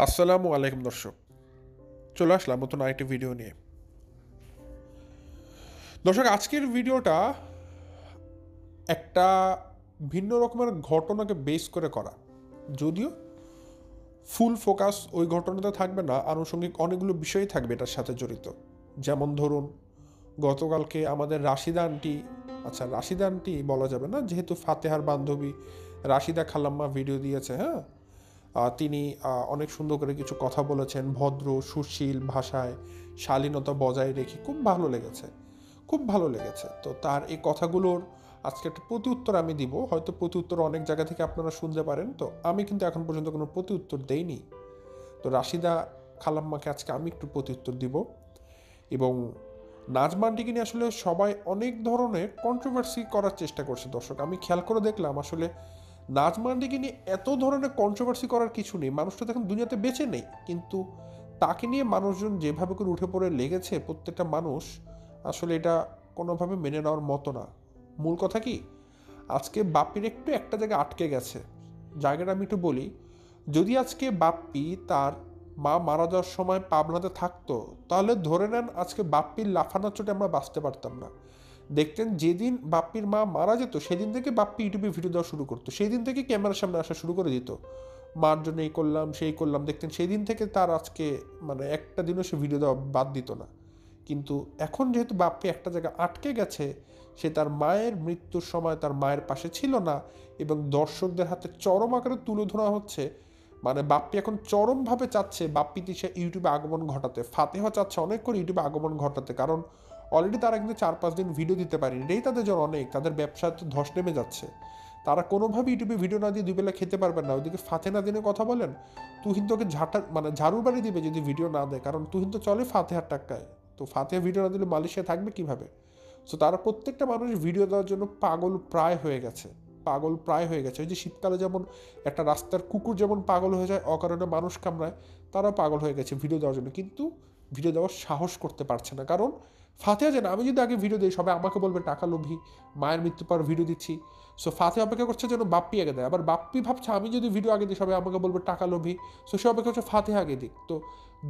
আসসালামু আলাইকুম দর্শক, চলে আসলাম নতুন আরেকটি ভিডিও নিয়ে। দর্শক, আজকের ভিডিওটা একটা ভিন্ন রকমের ঘটনাকে বেস করে করা, যদিও ফুল ফোকাস ওই ঘটনাতে থাকবে না, আনুষঙ্গিক অনেকগুলো বিষয়ই থাকবে এটার সাথে জড়িত। যেমন ধরুন, গতকালকে আমাদের রাশিদা আন্টি, আচ্ছা রাশিদা আন্টি বলা যাবে না যেহেতু ফাতেহার বান্ধবী রাশিদা খালাম্মা ভিডিও দিয়েছে, হ্যাঁ। তিনি অনেক সুন্দর করে কিছু কথা বলেছেন, ভদ্র সুশীল ভাষায় শালীনতা বজায় রেখে খুব ভালো লেগেছে, খুব ভালো লেগেছে। তো তার এই কথাগুলোর আজকে একটা প্রতি উত্তর আমি দিব, হয়তো প্রতি উত্তর অনেক জায়গা থেকে আপনারা শুনতে পারেন। তো আমি কিন্তু এখন পর্যন্ত কোনো প্রতি উত্তর দেইনি। তো রাশিদা খালাম্মাকে আজকে আমি একটু প্রতি উত্তর দিব। এবং নাজমানটিকে নিয়ে আসলে সবাই অনেক ধরনের কন্ট্রোভার্সি করার চেষ্টা করছে। দর্শক, আমি খেয়াল করে দেখলাম আসলে নাজমানটিকে নিয়ে এত ধরনের কন্ট্রোভার্সি করার কিছু নেই, মানুষটা দেখুন দুনিয়াতে বেঁচে নেই, কিন্তু তাকে নিয়ে মানুষজন যেভাবে করে উঠে পড়ে লেগেছে, প্রত্যেকটা মানুষ আসলে এটা কোনোভাবে মেনে নেওয়ার মতো না। মূল কথা কি, আজকে বাপ্পির একটু একটা জায়গায় আটকে গেছে। জায়গাটা আমি একটু বলি, যদি আজকে বাপ্পি তার মা মারা যাওয়ার সময় পাবনাতে থাকতো, তাহলে ধরে নেন আজকে বাপ্পির লাফানোর চোটে আমরা বাঁচতে পারতাম না। দেখতেন যেদিন বাপ্পির মা মারা যেত সেদিন থেকে বাপ্পি ইউটিউবে ভিডিও দেওয়া শুরু করতো, সেই দিন থেকে ক্যামেরার সামনে আসা শুরু করে দিত, মার জন্য এই করলাম সেই করলাম। দেখতেন সেই দিন থেকে তার আজকে মানে একটা দিনও সে ভিডিও দেওয়া বাদ দিত না। কিন্তু এখন যেহেতু বাপ্পি একটা জায়গায় আটকে গেছে, সে তার মায়ের মৃত্যুর সময় তার মায়ের পাশে ছিল না, এবং দর্শকদের হাতে চরম আকারে তুলে ধরা হচ্ছে। মানে বাপ্পি এখন চরমভাবে চাচ্ছে বাপ্পি তিশা ইউটিউবে আগমন ঘটাতে, ফাতেহা চাচ্ছে অনেক করে ইউটিউবে আগমন ঘটাতে, কারণ অলরেডি তারা কিন্তু 4-5 দিন ভিডিও দিতে পারেনি, এটাই তাদের জন্য অনেক। তাদের ব্যবসা তো ধস নেমে যাচ্ছে, তারা কোনোভাবে ইউটিউবে ভিডিও না দিয়ে দুবেলা খেতে পারবেন না। ওইদিকে ফাতেহা দিনে কথা বলেন, তুহিন তোকে মানে ঝাড়ুর বাড়ি দিবে যদি ভিডিও না দেয়, কারণ তুহিন তো চলে ফাতেহার টাকায়। তো ফাতেহা ভিডিও না দিলে মালয়েশিয়া থাকবে কিভাবে? সো তারা প্রত্যেকটা মানুষ ভিডিও দেওয়ার জন্য পাগল প্রায় হয়ে গেছে, পাগল প্রায় হয়ে গেছে। ওই যে শীতকালে যেমন একটা রাস্তার কুকুর যেমন পাগল হয়ে যায় অকারণে মানুষ কামড়ায়, তারাও পাগল হয়ে গেছে ভিডিও দেওয়ার জন্য, কিন্তু ভিডিও দেওয়ার সাহস করতে পারছে না। কারণ ফাতেহা যেন আমি যদি আগে ভিডিও দিই সবাই আমাকে বলবে টাকা লোভী, মায়ের মৃত্যুর পর ভিডিও দিচ্ছি। সো ফাতেহা অপেক্ষা করছে যেন বাপ্পি আগে দেয়, আবার বাপ্পি ভাবছে আমি যদি ভিডিও আগে দিই সবাই আমাকে বলবে টাকা লোভী। সো সে অপেক্ষা করছে ফাতেহা আগে দিক। তো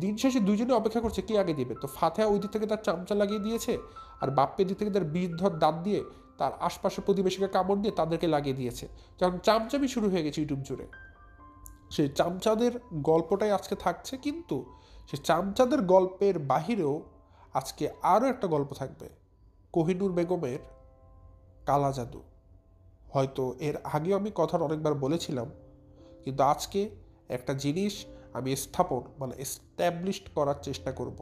দিন শেষে দুইজনে অপেক্ষা করছে কে আগে দিবে। তো ফাতেহা ওই দিক থেকে তার চামচা লাগিয়ে দিয়েছে, আর বাপ্পের দিক থেকে তার বীরধর দাঁত দিয়ে তার আশপাশের প্রতিবেশীকে কামড় দিয়ে তাদেরকে লাগিয়ে দিয়েছে। যখন চামচামি শুরু হয়ে গেছে ইউটিউব জুড়ে, সেই চামচাদের গল্পটাই আজকে থাকছে। কিন্তু সেই চামচাদের গল্পের বাহিরেও আজকে আরও একটা গল্প থাকবে, কোহিনূর বেগমের কালা জাদু। হয়তো এর আগেও আমি কথাটা অনেকবার বলেছিলাম, কিন্তু আজকে একটা জিনিস আমি এস্টাবলিশড করার চেষ্টা করব।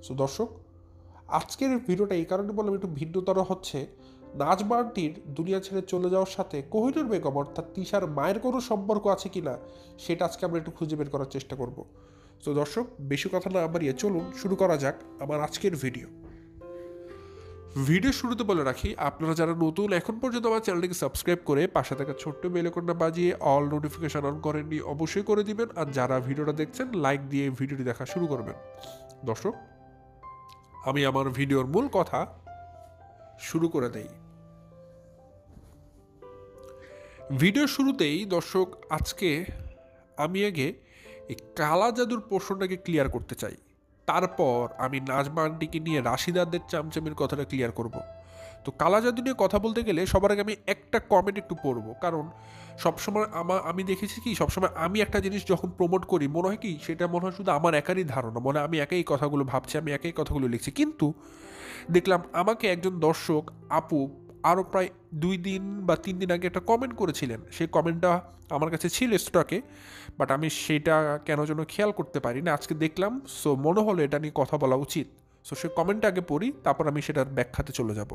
সো দর্শক, আজকের ভিডিওটা এই কারণে বললাম একটু ভিন্নতর হচ্ছে। নাজমা আন্টির দুনিয়া ছেড়ে চলে যাওয়ার সাথে কোহিনূর বেগম অর্থাৎ তিশার মায়ের কোনো সম্পর্ক আছে কিনা সেটা আজকে আমরা একটু খুঁজে বের করার চেষ্টা করব। তো দর্শক, বেশি কথা না বাড়িয়ে চলুন শুরু করা যাক আমার আজকের ভিডিও। ভিডিও শুরুতে বলে রাখি, আপনারা যারা নতুন এখন পর্যন্ত আমার চ্যানেলটিকে সাবস্ক্রাইব করে পাশে থাকা ছোট্ট বেল আইকনটা বাজিয়ে অল নোটিফিকেশন অন করেননি অবশ্যই করে দিবেন, আর যারা ভিডিওটা দেখছেন লাইক দিয়ে ভিডিওটি দেখা শুরু করবেন। দর্শক, আমি আমার ভিডিওর মূল কথা শুরু করে দেই। ভিডিও শুরুতেই দর্শক, আজকে আমি আগে এই কালা জাদুর পোর্শনটাকে ক্লিয়ার করতে চাই, তারপর আমি নাজমা আন্টিকে নিয়ে রাশিদাদের চামচামির কথাটা ক্লিয়ার করব। তো কালা জাদু নিয়ে কথা বলতে গেলে সবার আগে আমি একটা কমেন্ট একটু পড়বো, কারণ সবসময় আমি দেখেছি কি, সবসময় আমি একটা জিনিস যখন প্রমোট করি মনে হয় কি সেটা মনে হয় শুধু আমার একারই ধারণা, মনে হয় আমি একাই কথাগুলো ভাবছি, আমি একাই কথাগুলো লিখছি। কিন্তু দেখলাম আমাকে একজন দর্শক আপু আরও প্রায় 2 দিন বা 3 দিন আগে একটা কমেন্ট করেছিলেন, সেই কমেন্টটা আমার কাছে ছিল স্টকে, বাট আমি সেটা কেন যেন খেয়াল করতে পারি না, আজকে দেখলাম। সো মনে হলো এটা নিয়ে কথা বলা উচিত। সো সেই কমেন্টটা আগে পড়ি, তারপর আমি সেটার ব্যাখ্যাতে চলে যাব।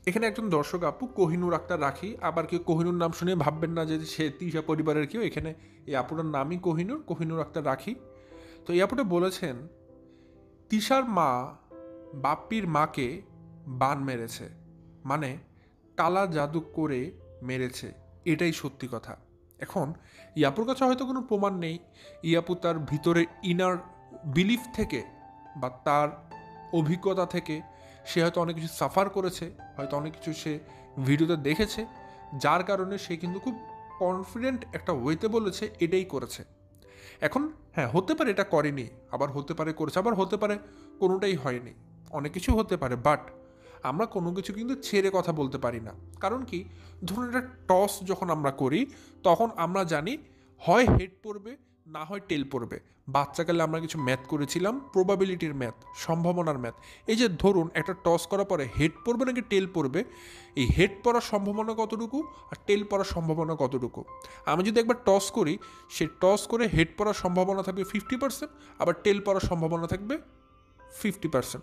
এখানে একজন দর্শক আপু কোহিনূর আক্তার রাখি, আবার কেউ কোহিনূর নাম শুনে ভাববেন না যে সে তিশা পরিবারের কেউ, এখানে এই আপুটার নামই কোহিনূর আক্তার রাখি। তো এই আপুটা বলেছেন তিশার মা বাপ্পির মাকে বান মেরেছে, মানে কালা জাদু করে মেরেছে, এটাই সত্যি কথা। এখন ইয়াপুর কাছে হয়তো কোনো প্রমাণ নেই, ইয়াপু তার ভিতরে ইনার বিলিফ থেকে বা তার অভিজ্ঞতা থেকে সে হয়তো অনেক কিছু সাফার করেছে, হয়তো অনেক কিছু সে ভিডিওতে দেখেছে, যার কারণে সে কিন্তু খুব কনফিডেন্ট একটা ওয়েতে বলেছে এটাই করেছে। এখন হ্যাঁ, হতে পারে এটা করেনি, আবার হতে পারে করেছে, আবার হতে পারে কোনোটাই হয়নি, অনেক কিছু হতে পারে। বাট আমরা কোনো কিছু কিন্তু ছেড়ে কথা বলতে পারি না। কারণ কি, ধরুন একটা টস যখন আমরা করি তখন আমরা জানি হয় হেড পড়বে, না হয় টেল পড়বে। বাচ্চাকালে আমরা কিছু ম্যাথ করেছিলাম, প্রবাবিলিটির ম্যাথ, সম্ভাবনার ম্যাথ। এই যে ধরুন একটা টস করার পরে হেড পড়বে নাকি টেল পড়বে, এই হেড পড়ার সম্ভাবনা কতটুকু আর টেল পড়ার সম্ভাবনা কতটুকু। আমি যদি একবার টস করি, সে টস করে হেড পড়ার সম্ভাবনা থাকবে 50%, আবার টেল পড়ার সম্ভাবনা থাকবে 50%।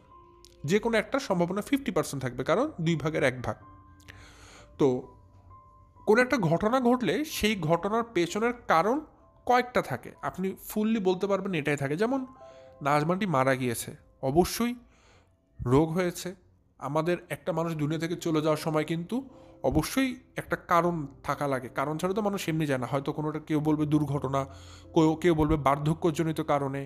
যে কোনো একটা সম্ভাবনা 50% থাকবে, কারণ 2/1 তো কোনো একটা ঘটনা ঘটলে সেই ঘটনার পেছনের কারণ কয়েকটা থাকে, আপনি ফুললি বলতে পারবেন এটাই থাকে। যেমন নাজমাটি মারা গিয়েছে, অবশ্যই রোগ হয়েছে। আমাদের একটা মানুষ দুনিয়া থেকে চলে যাওয়ার সময় কিন্তু অবশ্যই একটা কারণ থাকা লাগে, কারণ ছাড়া তো মানুষ এমনি যায় না। হয়তো কোনোটা কেউ বলবে দুর্ঘটনা, কেউ বলবে বার্ধক্যজনিত কারণে,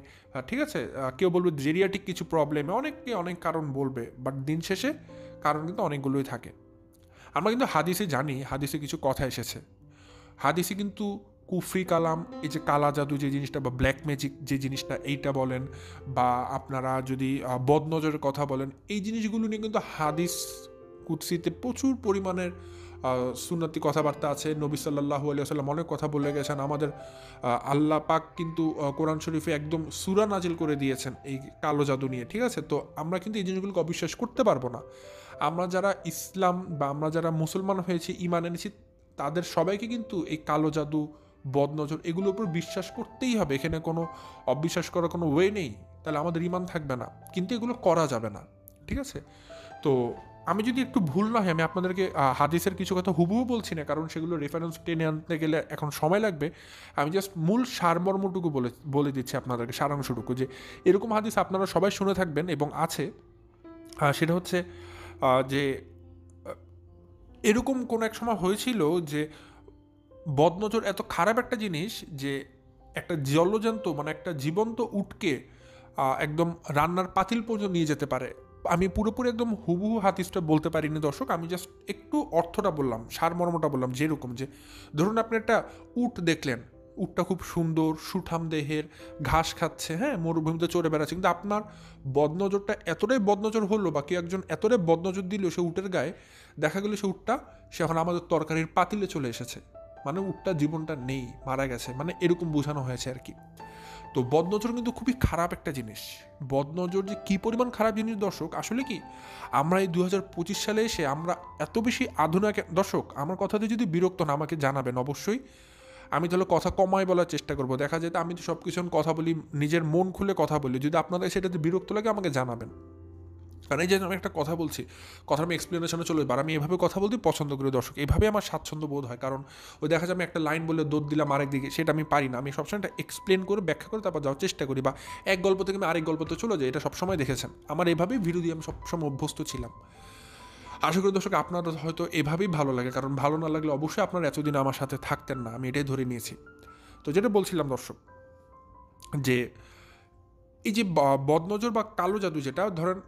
ঠিক আছে, কেউ বলবে জেরিয়াটিক কিছু প্রবলেমে, অনেকে অনেক কারণ বলবে, বাট দিন শেষে কারণ কিন্তু অনেকগুলোই থাকে। আমরা কিন্তু হাদিসে জানি, হাদিসে কিছু কথা এসেছে, হাদিসে কিন্তু কুফরি কালাম, এই যে কালা জাদু যে জিনিসটা বা ব্ল্যাক ম্যাজিক যে জিনিসটা, এইটা বলেন, বা আপনারা যদি বদনজরের কথা বলেন, এই জিনিসগুলো নিয়ে কিন্তু হাদিস কুদসিতে প্রচুর পরিমাণের সুন্নতি কথাবার্তা আছে। নবী সাল্লাল্লাহু আলাইহি ওয়াসাল্লাম অনেক কথা বলে গেছেন। আমাদের আল্লাহ পাক কিন্তু কোরআন শরীফে একদম সূরা নাজিল করে দিয়েছেন এই কালো জাদু নিয়ে, ঠিক আছে। তো আমরা কিন্তু এই জিনিসগুলোকে অবিশ্বাস করতে পারবো না। আমরা যারা ইসলাম বা আমরা যারা মুসলমান হয়েছি, ঈমান এনেছি, তাদের সবাইকে কিন্তু এই কালো জাদু, বদনজর, এগুলোর উপর বিশ্বাস করতেই হবে। এখানে কোনো অবিশ্বাস করার কোনো ওয়ে নেই, তাহলে আমাদের ঈমান থাকবে না। কিন্তু এগুলো করা যাবে না, ঠিক আছে। তো আমি যদি একটু ভুল না হয়, আমি আপনাদেরকে হাদিসের কিছু কথা হুবহু বলছি না, কারণ সেগুলো রেফারেন্স টেনে আনতে গেলে এখন সময় লাগবে। আমি জাস্ট মূল সারমর্মটুকু বলে দিচ্ছি আপনাদেরকে, সারাংশটুকু, যে এরকম হাদিস আপনারা সবাই শুনে থাকবেন এবং আছে। সেটা হচ্ছে যে এরকম কোনো এক সময় হয়েছিল যে বদনজর এত খারাপ একটা জিনিস যে একটা জলজন্ত, মানে একটা জীবন্ত উটকে একদম রান্নার পাতিল পর্যন্ত নিয়ে যেতে পারে। আমি পুরোপুরি একদম হুবহু হাদিসটা বলতে পারিনি দর্শক, আমি জাস্ট একটু অর্থটা বললাম, সারমর্মটা বললাম। যেরকম যে ধরুন আপনি একটা উট দেখলেন, উটটা খুব সুন্দর সুঠাম দেহের, ঘাস খাচ্ছে, হ্যাঁ, মরুভূমিতে চড়ে বেড়াচ্ছে, কিন্তু আপনার বদনজরটা এতটাই বদনজর হলো, বা কেউ একজন এতটাই বদনজর দিল সে উটের গায়ে, দেখা গেল সে উটটা সে এখন আমাদের তরকারির পাতিলে চলে এসেছে, মানে উটটা জীবনটা নেই, মারা গেছে, মানে এরকম বোঝানো হয়েছে আর কি। তো বদনজর কিন্তু খুবই খারাপ একটা জিনিস। বদনজর যে কী পরিমাণ খারাপ জিনিস দর্শক, আসলে কি আমরা এই 2025 সালে এসে আমরা এত বেশি আধুনিক। দর্শক আমার কথাতে যদি বিরক্ত না, আমাকে জানাবেন অবশ্যই, আমি তাহলে কথা কমাই বলার চেষ্টা করবো। দেখা যায় আমি তো সব কিছু কথা বলি, নিজের মন খুলে কথা বলি, যদি আপনাদের সেটাতে বিরক্ত লাগে আমাকে জানাবেন। কারণ এই যে আমি একটা কথা বলছি, কথা আমি এক্সপ্লেনেশনে চলে যাবো, আর আমি এভাবে কথা বলতে পছন্দ করি দর্শক, এভাবে আমার স্বাচ্ছন্দ্য বোধ হয়। কারণ ওই দেখা যায় আমি একটা লাইন বলে দৌড় দিলাম আরেক দিকে, সেটা আমি পারি না। আমি সবসময় একটা এক্সপ্লেন করে ব্যাখ্যা করে তারপর যাওয়ার চেষ্টা করি, বা এক গল্প থেকে আমি আরেক গল্পতে চলে যাই, এটা সবসময় দেখেছেন আমার এভাবেই ভিডিও দিয়ে আমি সবসময় অভ্যস্ত ছিলাম। আশা করি দর্শক আপনারা হয়তো এভাবেই ভালো লাগে, কারণ ভালো না লাগলে অবশ্যই আপনারা এতদিন আমার সাথে থাকতেন না, আমি এটাই ধরে নিয়েছি। তো যেটা বলছিলাম দর্শক, যে এই যে বদনজর বা কালো জাদু, যেটা ধরেন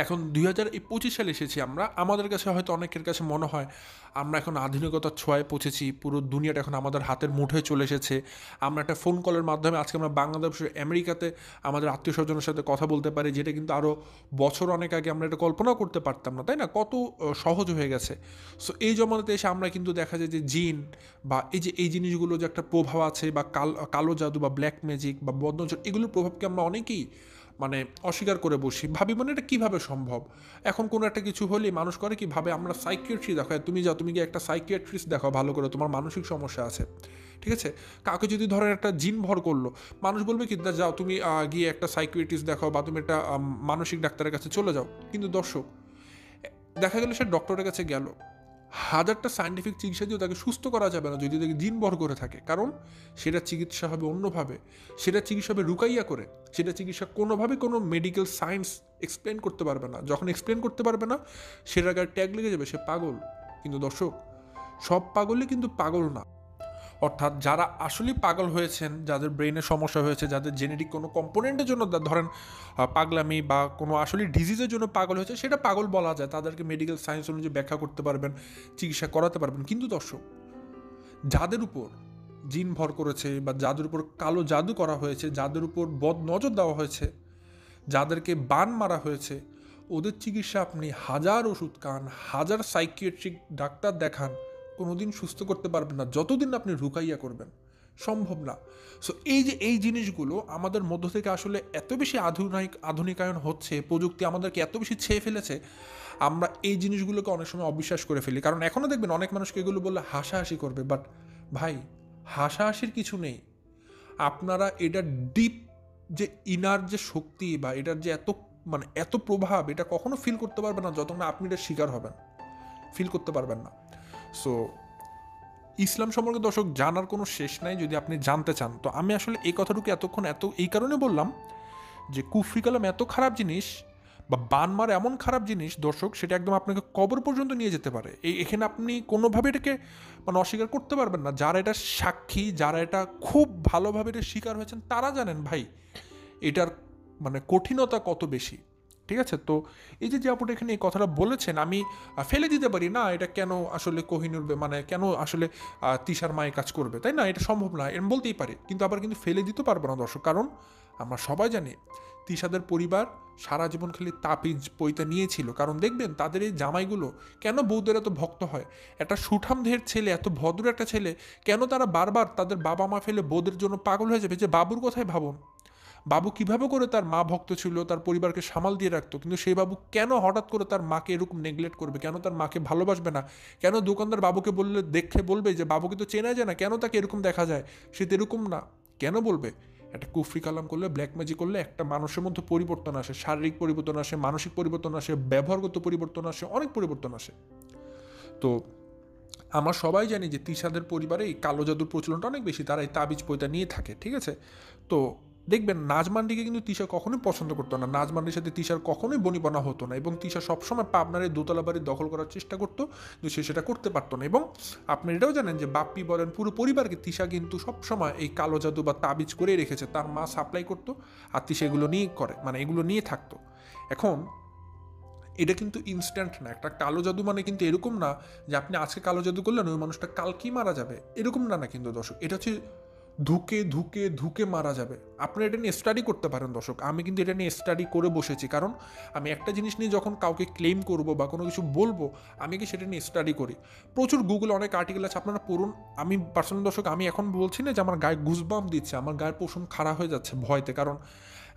এখন 2025 সালে এসেছি আমরা, আমাদের কাছে হয়তো অনেকের কাছে মনে হয় আমরা এখন আধুনিকতার ছোঁয়ায় পৌঁছেছি, পুরো দুনিয়াটা এখন আমাদের হাতের মুঠোয় চলে এসেছে। আমরা একটা ফোন কলের মাধ্যমে আজকে আমরা বাংলাদেশের আমেরিকাতে আমাদের আত্মীয় স্বজনের সাথে কথা বলতে পারি, যেটা কিন্তু আরও বছর অনেক আগে আমরা এটা কল্পনাও করতে পারতাম না, তাই না? কত সহজ হয়ে গেছে। সো এই জমানাতে এসে আমরা কিন্তু দেখা যায় যে জিন বা এই জিনিসগুলো যে একটা প্রভাব আছে, বা কালো জাদু বা ব্ল্যাক ম্যাজিক বা বদনজর, এগুলোর প্রভাবকে আমরা অনেকেই মানে অস্বীকার করে বসি, ভাবি মানে এটা কীভাবে সম্ভব। এখন কোনো একটা কিছু হলে মানুষ করে কি ভাবে, আমরা সাইকিয়াট্রিস্ট দেখায়, তুমি যাও, তুমি গিয়ে একটা সাইকিয়াট্রিস্ট দেখাও ভালো করে, তোমার মানসিক সমস্যা আছে, ঠিক আছে। কাউকে যদি ধরেন একটা জিন ভর করলো, মানুষ বলবে কি, যাও তুমি গিয়ে একটা সাইকিয়াট্রিস্ট দেখাও, বা তুমি একটা মানসিক ডাক্তারের কাছে চলে যাও। কিন্তু দর্শক দেখা গেল সে ডক্টরের কাছে গেল, হাজারটা সায়েন্টিফিক চিকিৎসা দিয়েও তাকে সুস্থ করা যাবে না যদি তাকে জিন ভর করে থাকে, কারণ সেটা চিকিৎসা হবে অন্যভাবে, সেটা চিকিৎসা হবে রুকাইয়া করে, সেটা চিকিৎসা কোনোভাবে কোনো মেডিকেল সায়েন্স এক্সপ্লেন করতে পারবে না। যখন এক্সপ্লেন করতে পারবে না, সেটার গায়ে ট্যাগ লেগে যাবে সে পাগল। কিন্তু দর্শক সব পাগলই কিন্তু পাগল না। অর্থাৎ যারা আসলে পাগল হয়েছেন, যাদের ব্রেনের সমস্যা হয়েছে, যাদের জেনেটিক কোনো কম্পোনেন্টের জন্য ধরেন পাগলামি বা কোনো আসলে ডিজিজের জন্য পাগল হয়েছে, সেটা পাগল বলা যায়, তাদেরকে মেডিকেল সায়েন্স অনুযায়ী ব্যাখ্যা করতে পারবেন, চিকিৎসা করাতে পারবেন। কিন্তু দর্শক যাদের উপর জিন ভর করেছে বা যাদের উপর কালো জাদু করা হয়েছে, যাদের উপর বদ নজর দেওয়া হয়েছে, যাদেরকে বান মারা হয়েছে, ওদের চিকিৎসা আপনি হাজার ওষুধ খান, হাজার সাইকিয়াট্রিক ডাক্তার দেখান, কোনোদিন সুস্থ করতে পারবেন না যতদিন আপনি রুকাইয়া করবেন, সম্ভব না। সো এই জিনিসগুলো আমাদের মধ্য থেকে আসলে এত বেশি আধুনিকায়ন হচ্ছে, প্রযুক্তি আমাদেরকে এত বেশি ছেয়ে ফেলেছে, আমরা এই জিনিসগুলোকে অনেক সময় অবিশ্বাস করে ফেলি। কারণ এখনও দেখবেন অনেক মানুষকে এগুলো বললে হাসাহাসি করবে, বাট ভাই হাসাহাসির কিছু নেই। আপনারা এটার ডিপ যে ইনার যে শক্তি বা এটার যে এত প্রভাব, এটা কখনো ফিল করতে পারবেন না যতক্ষণ না আপনি এটার শিকার হবেন, ফিল করতে পারবেন না। সো ইসলাম সম্পর্কে দর্শক জানার কোনো শেষ নাই যদি আপনি জানতে চান। তো আমি আসলে এই কথাটুকু এই কারণে বললাম যে কুফরি কালাম এত খারাপ জিনিস বা বানমার এমন খারাপ জিনিস দর্শক, সেটা একদম আপনাকে কবর পর্যন্ত নিয়ে যেতে পারে। এখানে আপনি কোনোভাবে এটাকে অস্বীকার করতে পারবেন না। যারা এটা সাক্ষী, যারা এটা খুব ভালোভাবে এটা শিকার হয়েছেন, তারা জানেন ভাই এটার কঠিনতা কত বেশি। ঠিক আছে? তো এই যে আপুটা এখানে এই কথাটা বলেছেন, আমি ফেলে দিতে পারি না এটা কেন আসলে কোহিনুর কেন আসলে তিশার মায়ে কাজ করবে, তাই না? এটা সম্ভব না, এরকম বলতেই পারে, কিন্তু আবার কিন্তু ফেলে দিতে পারবো না দর্শক। কারণ আমরা সবাই জানি তিশাদের পরিবার সারা জীবন খালি তাবিজ পৈতা নিয়েছিল। কারণ দেখবেন তাদের এই জামাইগুলো কেন বৌদ্ধের এত ভক্ত হয়, একটা সুঠামদের ছেলে, এত ভদ্র একটা ছেলে, কেন তারা বারবার তাদের বাবা মা ফেলে বৌদ্ধের জন্য পাগল হয়ে যাবে? যে বাবুর কথাই ভাবুন, বাবু কিভাবে করে তার মা ভক্ত ছিল, তার পরিবারকে সামাল দিয়ে রাখতো, কিন্তু সেই বাবু কেন হঠাৎ করে তার মাকে এরকম নেগলেক্ট করবে? কেন তার মাকে ভালোবাসবে না? কেন দোকানদার বাবুকে বলবে যে বাবুকে তো চেনা যায় না, কেন তাকে এরকম দেখা যায়, সে তো এরকম না, কেন বলবে? একটা কুফরি কালাম করলে, ব্ল্যাক ম্যাজিক করলে একটা মানুষের মধ্যে পরিবর্তন আসে, শারীরিক পরিবর্তন আসে, মানসিক পরিবর্তন আসে, ব্যবহারগত পরিবর্তন আসে, অনেক পরিবর্তন আসে। তো আমরা সবাই জানি যে তিশাদের পরিবারে এই কালো জাদুর প্রচলনটা অনেক বেশি, তারা এই তাবিজ পৈতা নিয়ে থাকে। ঠিক আছে? তো দেখবেন নাজমান্ডিকে কিন্তু তিশা কখনোই পছন্দ করতো না, নাজমান্ডির সাথে তিশার কখনোই বনিবনা হতো না, এবং তিশা সবসময় পাবনার এই দোতলা বাড়ি দখল করার চেষ্টা করতো, কিন্তু সে সেটা করতে পারতো না। এবং আপনি এটাও জানেন যে বাপ্পি বলেন পুরো পরিবারকে তিশা কিন্তু সবসময় এই কালো জাদু বা তাবিজ করেই রেখেছে, তার মা সাপ্লাই করতো আর তিশা এগুলো নিয়ে এগুলো নিয়ে থাকতো। এখন এটা কিন্তু ইনস্ট্যান্ট না। একটা কালো জাদু কিন্তু এরকম না যে আপনি আজকে কালো জাদু করলেন ওই মানুষটা কালকেই মারা যাবে, এরকম না কিন্তু দর্শক, এটা হচ্ছে ধুকে ধুকে ধুকে মারা যাবে। আপনি এটা নিয়ে স্টাডি করতে পারেন দর্শক, আমি কিন্তু এটা নিয়ে স্টাডি করে বসেছি। কারণ আমি একটা জিনিস নিয়ে যখন কাউকে ক্লেম করব বা কোনো কিছু বলবো, আমি কি সেটা নিয়ে স্টাডি করি। প্রচুর গুগলে অনেক আর্টিকেল আছে, আপনারা পড়ুন। আমি পার্সোনাল দর্শক, আমি এখন বলছি না যে আমার গায়ে গুজবাম্প দিচ্ছে, আমার গায়ের পশম খারাপ হয়ে যাচ্ছে ভয়তে। কারণ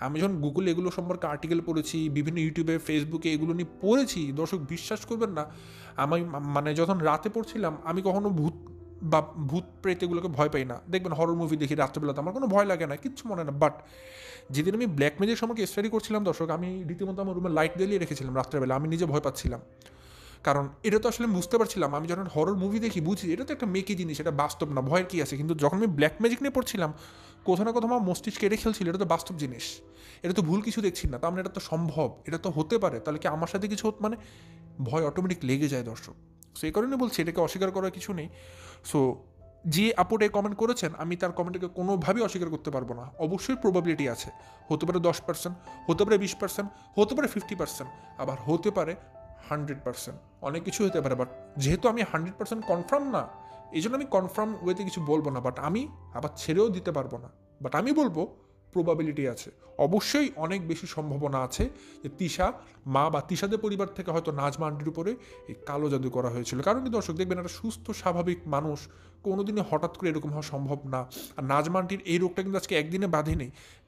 আমি যখন গুগলে এগুলো সম্পর্কে আর্টিকেল পড়েছি, বিভিন্ন ইউটিউবে, ফেসবুকে এগুলো নিয়ে পড়েছি, দর্শক বিশ্বাস করবেন না, আমি যখন রাতে পড়ছিলাম, আমি কখনো ভূত প্রেত এগুলোকে ভয় পাই না। দেখবেন হরর মুভি দেখি রাত্রেবেলাতে, আমার কোনো ভয় লাগে না, কিচ্ছু মনে না। বাট যেদিন আমি ব্ল্যাক ম্যাজিক সম্পর্কে স্টাডি করছিলাম দর্শক, আমি রীতিমতো আমার রুমে লাইট জ্বালিয়ে রেখেছিলাম রাত্রেবেলা, আমি নিজে ভয় পাচ্ছিলাম। কারণ এটা তো আসলে বুঝতে পারছিলাম, আমি যখন হরর মুভি দেখি বুঝি এটা তো একটা মেকি জিনিস, এটা বাস্তব না, ভয়ের কী আছে। কিন্তু যখন আমি ব্ল্যাক ম্যাজিক নিয়ে পড়ছিলাম, কোথাও না কোথাও আমার মস্তিষ্কে এটা খেলছিল, এটা তো বাস্তব জিনিস, এটা তো ভুল কিছু দেখছি না, তার এটা তো সম্ভব, এটা তো হতে পারে, তাহলে কি আমার সাথে কিছু ভয় অটোমেটিক লেগে যায় দর্শক। সো এই কারণে বলছি এটাকে অস্বীকার করার কিছু নেই। সো যে আপুটাই কমেন্ট করেছেন, আমি তার কমেন্টকে কোনোভাবেই অস্বীকার করতে পারবো না। অবশ্যই প্রবাবিলিটি আছে, হতে পারে 10%, হতে পারে 20%, হতে পারে 50%, আবার হতে পারে 100%, অনেক কিছু হতে পারে। বাট যেহেতু আমি 100% কনফার্ম না, এই জন্য আমি কনফার্ম ওয়েতে কিছু বলবো না। বাট আমি আবার ছেড়েও দিতে পারবো না, বাট আমি বলবো প্রবাবিলিটি আছে, অবশ্যই অনেক বেশি সম্ভাবনা আছে যে তিশা মা বা তিশাদের পরিবার থেকে হয়তো নাজমা আন্টির উপরে এই কালো জাদু করা হয়েছিল। কারণ কি দর্শক, দেখবেন একটা সুস্থ স্বাভাবিক মানুষ কোনোদিনই হঠাৎ করে এরকম হওয়া সম্ভব না। আর নাজমা আন্টির এই রোগটা কিন্তু আজকে একদিনে বাঁধেনি,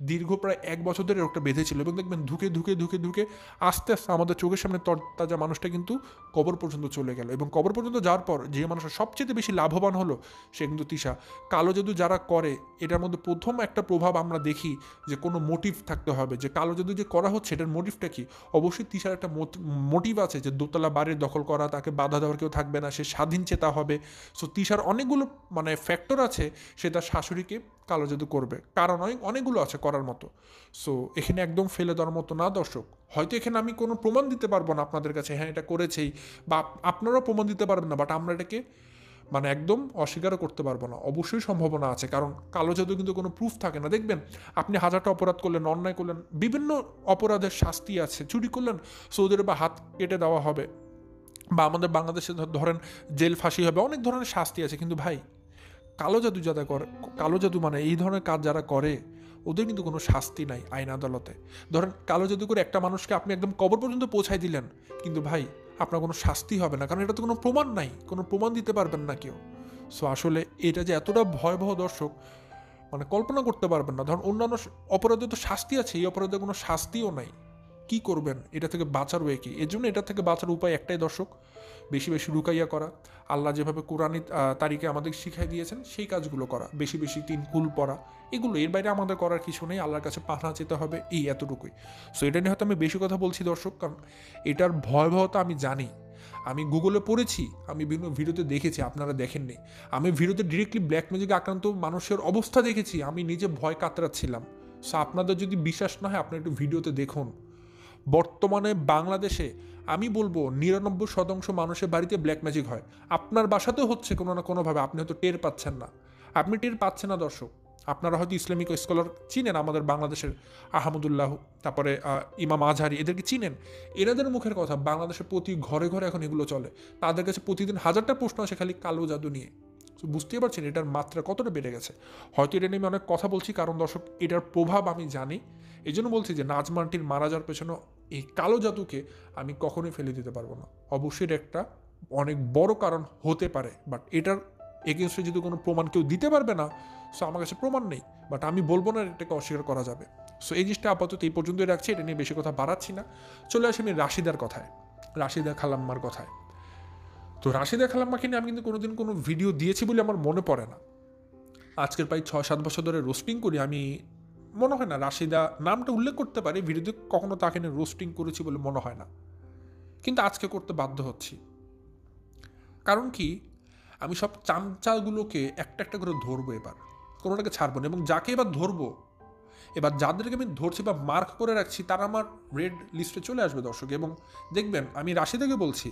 দীর্ঘ প্রায় 1 বছর ধরে রোগটা বেঁধেছিল। এবং দেখবেন ধুকে ধুকে ধুকে ধুকে আস্তে আস্তে আমাদের চোখের সামনে তরতাজা মানুষটা কিন্তু কবর পর্যন্ত চলে গেল। এবং কবর পর্যন্ত যাওয়ার পর যে মানুষটা সবচেয়ে বেশি লাভবান হলো সে কিন্তু তিশা। কালো জাদু যারা করে, এটার মধ্যে প্রথম একটা প্রভাব আমরা দেখি যে কোনো মোটিভ থাকতে হবে, যে কালো জাদু যে করা হচ্ছে এটার মোটিভটা কি। অবশ্যই তিশার একটা মোটিভ আছে যে দোতলা বাড়ির দখল করা, তাকে বাধা দেওয়ার কেউ থাকবে না, সে স্বাধীন চেতা হবে। সো তিশার অনেকগুলো ফ্যাক্টর আছে, সে তার শাশুড়িকে কালো জাদু করবে, কারণ অনেকগুলো আছে করার মতো। সো এখানে একদম ফেলে দেওয়ার মতো না দর্শক। হয়তো এখানে আমি কোনো প্রমাণ দিতে পারবো না আপনাদের কাছে, হ্যাঁ এটা করেছেই, বা আপনারাও প্রমাণ দিতে পারবেন না, বাট আমরা এটাকে একদম অস্বীকারও করতে পারবো না। অবশ্যই সম্ভাবনা আছে, কারণ কালো জাদু কিন্তু কোনো প্রুফ থাকে না। দেখবেন আপনি হাজারটা অপরাধ করলেন, অন্যায় করলেন, বিভিন্ন অপরাধের শাস্তি আছে। চুরি করলেন, সৌদির বা হাত কেটে দেওয়া হবে, বা আমাদের বাংলাদেশে ধরেন জেল ফাঁসি হবে, অনেক ধরনের শাস্তি আছে। কিন্তু ভাই কালো জাদু যারা করে, কালো জাদু মানে এই ধরনের কাজ যারা করে ওদের কিন্তু কোনো শাস্তি নাই আইন আদালতে। ধরেন কালো জাদু করে একটা মানুষকে আপনি একদম কবর পর্যন্ত পৌঁছাই দিলেন, কিন্তু ভাই আপনার কোনো শাস্তি হবে না, কারণ এটা তো কোনো প্রমাণ নাই, কোনো প্রমাণ দিতে পারবেন না কেউ। সো আসলে এটা যে এতটা ভয়াবহ দর্শক, মানে কল্পনা করতে পারবেন না। ধরুন অন্যান্য অপরাধে তো শাস্তি আছে, এই অপরাধে কোনো শাস্তিও নাই। কি করবেন? এটা থেকে বাঁচার ওয়ে কি? এর জন্য এটা থেকে বাঁচার উপায় একটাই দর্শক, বেশি বেশি রুকাইয়া করা, আল্লাহ যেভাবে কোরআনী তারিখে আমাদের শিখাই দিয়েছেন সেই কাজগুলো করা, বেশি বেশি তিন কুল পড়া, এগুলো। এর বাইরে আমাদের করার কিছু নেই, আল্লাহর কাছে পাহনা যেতে হবে, এই এতটুকুই। সো এটা নিয়ে হয়তো আমি বেশি কথা বলছি দর্শক, কারণ এটার ভয়াবহতা আমি জানি। আমি গুগলে পড়েছি, আমি বিভিন্ন ভিডিওতে দেখেছি, আপনারা দেখেননি। আমি ভিডিওতে ডিরেক্টলি ব্ল্যাক ম্যাজিকে আক্রান্ত মানুষের অবস্থা দেখেছি, আমি নিজে ভয় কাতরাচ্ছিলাম। সো আপনাদের যদি বিশ্বাস না হয়, আপনারা একটু ভিডিওতে দেখুন। বর্তমানে বাংলাদেশে আমি বলবো 99% মানুষের বাড়িতে ব্ল্যাক ম্যাজিক হয়। আপনার বাসাতেও হচ্ছে কোনো না কোনোভাবে, আপনি হয়তো টের পাচ্ছেন না। আপনি টের পাচ্ছেন না দর্শক। আপনারা হয়তো ইসলামিক স্কলার চিনেন, আমাদের বাংলাদেশের আহমদুল্লাহ, তারপরে ইমাম আজহারি, এদেরকে চিনেন। এনাদের মুখের কথা, বাংলাদেশের প্রতি ঘরে ঘরে এখন এগুলো চলে। তাদের কাছে প্রতিদিন হাজারটা প্রশ্ন আসে খালি কালো জাদু নিয়ে। তো বুঝতেই পারছেন এটার মাত্রা কতটা বেড়ে গেছে। হয়তো এটা নিয়ে আমি অনেক কথা বলছি, কারণ দর্শক এটার প্রভাব আমি জানি। এই জন্য বলছি যে নাজমা আন্টির মারা যাওয়ার পেছনে এই কালো জাদুকে আমি কখনোই ফেলে দিতে পারবো না। অবশ্যই একটা অনেক বড় কারণ হতে পারে, বাট এটার এগেনস্টে যদি কোনো প্রমাণ কেউ দিতে পারবে না, সো আমার কাছে প্রমাণ নেই, বাট আমি বলবো না এটাকে অস্বীকার করা যাবে। সো এই জিনিসটা আপাতত এই পর্যন্তই রাখছি, এটা নিয়ে বেশি কথা বাড়াচ্ছি না। চলে আসি আমি রাশিদার কথায়, রাশিদা খালাম্মার কথায়। তো রাশিদা খালাম্মাকে নিয়ে আমি কিন্তু কোনোদিন কোনো ভিডিও দিয়েছি বলে আমার মনে পড়ে না। আজকের প্রায় 6-7 বছর ধরে রোস্টিং করি আমি, মনে হয় না রাশিদা নামটা উল্লেখ করতে পারি ভিডিওতে, কখনো তাকে নিয়ে রোস্টিং করেছি বলে মনে হয় না, কিন্তু আজকে করতে বাধ্য হচ্ছি। কারণ কি, আমি সব চামচাগুলোকে একটা একটা করে ধরবো, এবার কোনোটাকে ছাড়বো না। এবং যাকে এবার ধরবো, এবার যাদেরকে আমি ধরছি বা মার্ক করে রাখছি, তারা আমার রেড লিস্টে চলে আসবে দর্শক। এবং দেখবেন, আমি রাশিদাকে বলছি,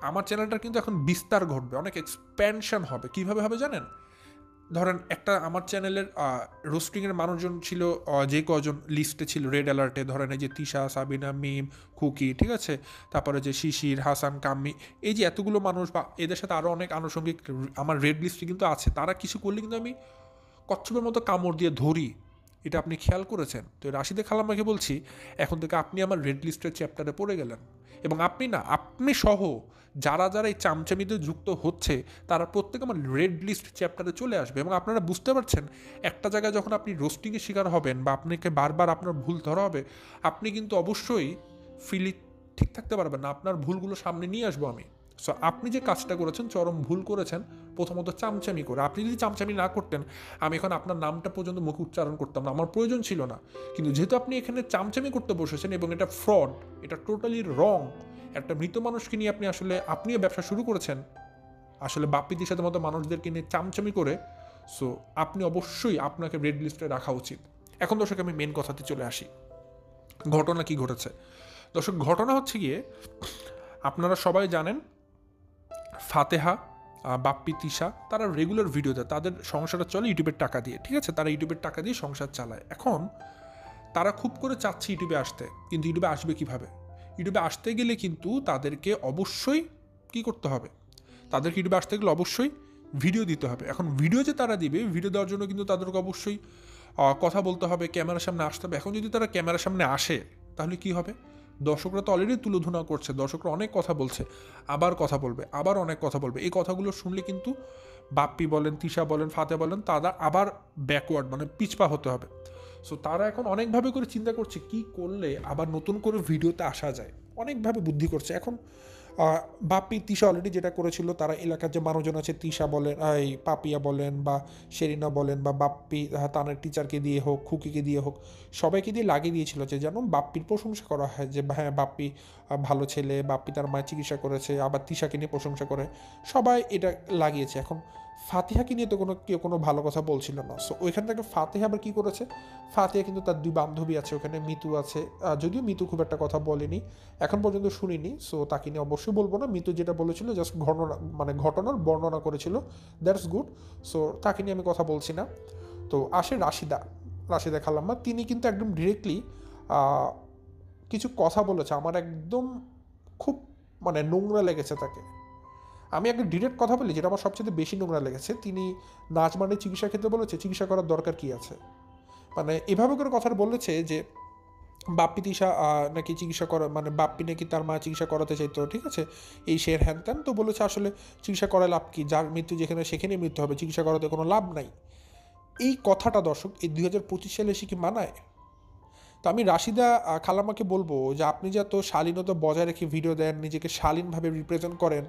আমার চ্যানেলটা কিন্তু এখন বিস্তার ঘটবে, অনেক এক্সপ্যানশন হবে। কীভাবে হবে জানেন? ধরেন একটা আমার চ্যানেলের রোস্টিংয়ের মানুষজন ছিল, যে কজন লিস্টে ছিল রেড অ্যালার্টে, ধরেন এই যে তিশা, সাবিনা, মিম, খুকি, ঠিক আছে, তারপরে যে শিশির, হাসান, কাম্মি, এই যে এতগুলো মানুষ, বা এদের সাথে আরও অনেক আনুষঙ্গিক আমার রেড লিস্টে কিন্তু আছে। তারা কিছু করলে কিন্তু আমি কচ্ছপের মতো কামড় দিয়ে ধরি, এটা আপনি খেয়াল করেছেন। তো রাশিদা খালাম্মাকে বলছি, এখন থেকে আপনি আমার রেড লিস্টের চ্যাপ্টারে পড়ে গেলেন। এবং আপনি না, আপনি সহ যারা যারা এই চামচামিতে যুক্ত হচ্ছে, তারা প্রত্যেকে আমার রেড লিস্ট চ্যাপ্টারে চলে আসবে। এবং আপনারা বুঝতে পারছেন, একটা জায়গায় যখন আপনি রোস্টিংয়ের শিকার হবেন, বা আপনাকে বারবার আপনার ভুল ধরা হবে, আপনি কিন্তু অবশ্যই ফিলি ঠিক থাকতে পারবেন না। আপনার ভুলগুলো সামনে নিয়ে আসবো আমি। সো আপনি যে কাজটা করেছেন, চরম ভুল করেছেন, প্রথমত চামচামি করে। আপনি যদি চামচামি না করতেন, আমি এখন আপনার নামটা পর্যন্ত মুখে উচ্চারণ করতাম না, আমার প্রয়োজন ছিল না। কিন্তু যেহেতু আপনি এখানে চামচামি করতে বসেছেন, এবং এটা ফ্রড, এটা টোটালি রং, একটা মৃত মানুষকে নিয়ে আপনিও ব্যবসা শুরু করেছেন আসলে বাপ্পিদির সাথে মতো মানুষদেরকে নিয়ে চামচামি করে। সো আপনি অবশ্যই, আপনাকে রেড লিস্টে রাখা উচিত। এখন দর্শক আমি মেন কথাতে চলে আসি, ঘটনা কি ঘটেছে। দর্শক ঘটনা হচ্ছে গিয়ে, আপনারা সবাই জানেন ফাতেহা, বাপ্পি, তিশা, তারা রেগুলার ভিডিও দেয়, তাদের সংসারটা চলে ইউটিউবের টাকা দিয়ে, ঠিক আছে, তারা ইউটিউবের টাকা দিয়ে সংসার চালায়। এখন তারা খুব করে চাচ্ছে ইউটিউবে আসতে, কিন্তু ইউটিউবে আসবে কিভাবে? ইউটিউবে আসতে গেলে কিন্তু তাদেরকে অবশ্যই কি করতে হবে, তাদেরকে ইউটিউবে আসতে গেলে অবশ্যই ভিডিও দিতে হবে। এখন ভিডিও যে তারা দিবে, ভিডিও দেওয়ার জন্য কিন্তু তাদেরকে অবশ্যই কথা বলতে হবে, ক্যামেরার সামনে আসতে হবে। এখন যদি তারা ক্যামেরার সামনে আসে, তাহলে কি হবে? দর্শকরা তো অলরেডি তুলোধুনা করছে, দর্শকরা অনেক কথা বলছে, আবার কথা বলবে, আবার অনেক কথা বলবে। এই কথাগুলো শুনলে কিন্তু বাপ্পি বলেন, তিশা বলেন, ফাতে বলেন, তারা আবার ব্যাকওয়ার্ড, মানে পিছপা হতে হবে। সো তারা এখন অনেকভাবে করে চিন্তা করছে কি করলে আবার নতুন করে ভিডিওতে আসা যায়, অনেকভাবে বুদ্ধি করছে। এখন বাপ্পি, তিশা অলরেডি যেটা করেছিল, তারা এলাকার যে মানুষজন আছে, তিশা বলেন, এই পাপিয়া বলেন, বা শেরিনা বলেন, বা বাপ্পি তানের টিচারকে দিয়ে হোক, খুকিকে দিয়ে হোক, সবাইকে দিয়ে লাগিয়ে দিয়েছিল যে যেন বাপ্পির প্রশংসা করা হয়, যে হ্যাঁ বাপ্পি ভালো ছেলে, বাপ্পি তার মায়ের চিকিৎসা করেছে, আবার তিশাকে নিয়ে প্রশংসা করে, সবাই এটা লাগিয়েছে। এখন ফাতিহাকে নিয়ে তো কেউ কোনো ভালো কথা বলছিল না। সো ওইখান থেকে ফাতিহা আবার কী করেছে, ফাতিহা কিন্তু তার 2 বান্ধবী আছে, ওখানে মিতু আছে, যদিও মিতু খুব একটা কথা বলেনি, এখন পর্যন্ত শুনিনি। সো তাকে নিয়ে অবশ্যই বলবো না। মিতু যেটা বলেছিল জাস্ট ঘটনার বর্ণনা করেছিল, দ্যাটস গুড। সো তাকে নিয়ে আমি কথা বলছি না। তো আসে রাশিদা খালাম্মা, তিনি কিন্তু একদম ডিরেক্টলি কিছু কথা বলেছে, আমার একদম খুব নোংরা লেগেছে তাকে। আমি একটা ডিরেক্ট কথা বলি, যেটা আমার সবচেয়ে বেশি নোংরা লেগেছে, তিনি নাজমানের চিকিৎসা ক্ষেত্রে বলেছে চিকিৎসা করার দরকার কী আছে। মানে এভাবে করে কথাটা বলেছে যে বাপ্পি তিশা নাকি চিকিৎসা করা, মানে বাপ্পি নাকি তার মা চিকিৎসা করাতে চাইতো, ঠিক আছে, এই শের হ্যান ত্যান। তো বলেছে আসলে চিকিৎসা করায় লাভ কি, যার মৃত্যু যেখানে সেখানেই মৃত্যু হবে, চিকিৎসা করাতে কোনো লাভ নাই। এই কথাটা দর্শক এই 2025 সালে এসে কি মানায়? তো আমি রাশিদা খালাম্মাকে বলবো যে আপনি যে এত শালীনতা বজায় রেখে ভিডিও দেন, নিজেকে শালীনভাবে রিপ্রেজেন্ট করেন,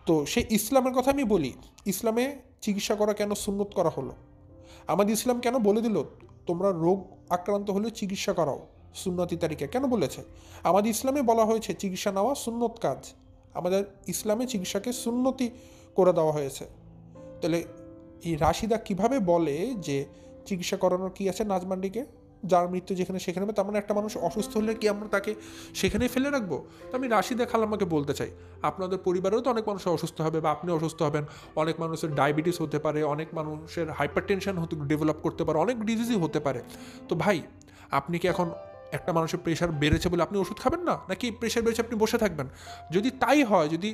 তো সেই ইসলামের কথা আমি বলি, ইসলামে চিকিৎসা করা কেন সুন্নত করা হলো? আমাদের ইসলাম কেন বলে দিল তোমরা রোগ আক্রান্ত হলে চিকিৎসা করাও সুন্নতি তারিখে, কেন বলেছে? আমাদের ইসলামে বলা হয়েছে চিকিৎসা নেওয়া সুন্নত কাজ, আমাদের ইসলামে চিকিৎসাকে সুন্নতি করে দেওয়া হয়েছে। তাহলে এই রাশিদা কিভাবে বলে যে চিকিৎসা করানোর কি আছে নাজমান্ডিকে, যার মৃত্যু যেখানে সেখানে হবে? তার মানে একটা মানুষ অসুস্থ হলে কি আমরা তাকে সেখানেই ফেলে রাখবো? তো আমি রাশিদা খালাম্মাকে বলতে চাই, আপনাদের পরিবারেও তো অনেক মানুষ অসুস্থ হবে, বা আপনি অসুস্থ হবেন, অনেক মানুষের ডায়াবেটিস হতে পারে, অনেক মানুষের হাইপার টেনশন ডেভেলপ করতে পারে, অনেক ডিজিজই হতে পারে। তো ভাই, আপনি কি এখন একটা মানুষের প্রেশার বেড়েছে বলে আপনি ওষুধ খাবেন না, নাকি প্রেশার বেড়েছে আপনি বসে থাকবেন? যদি তাই হয়, যদি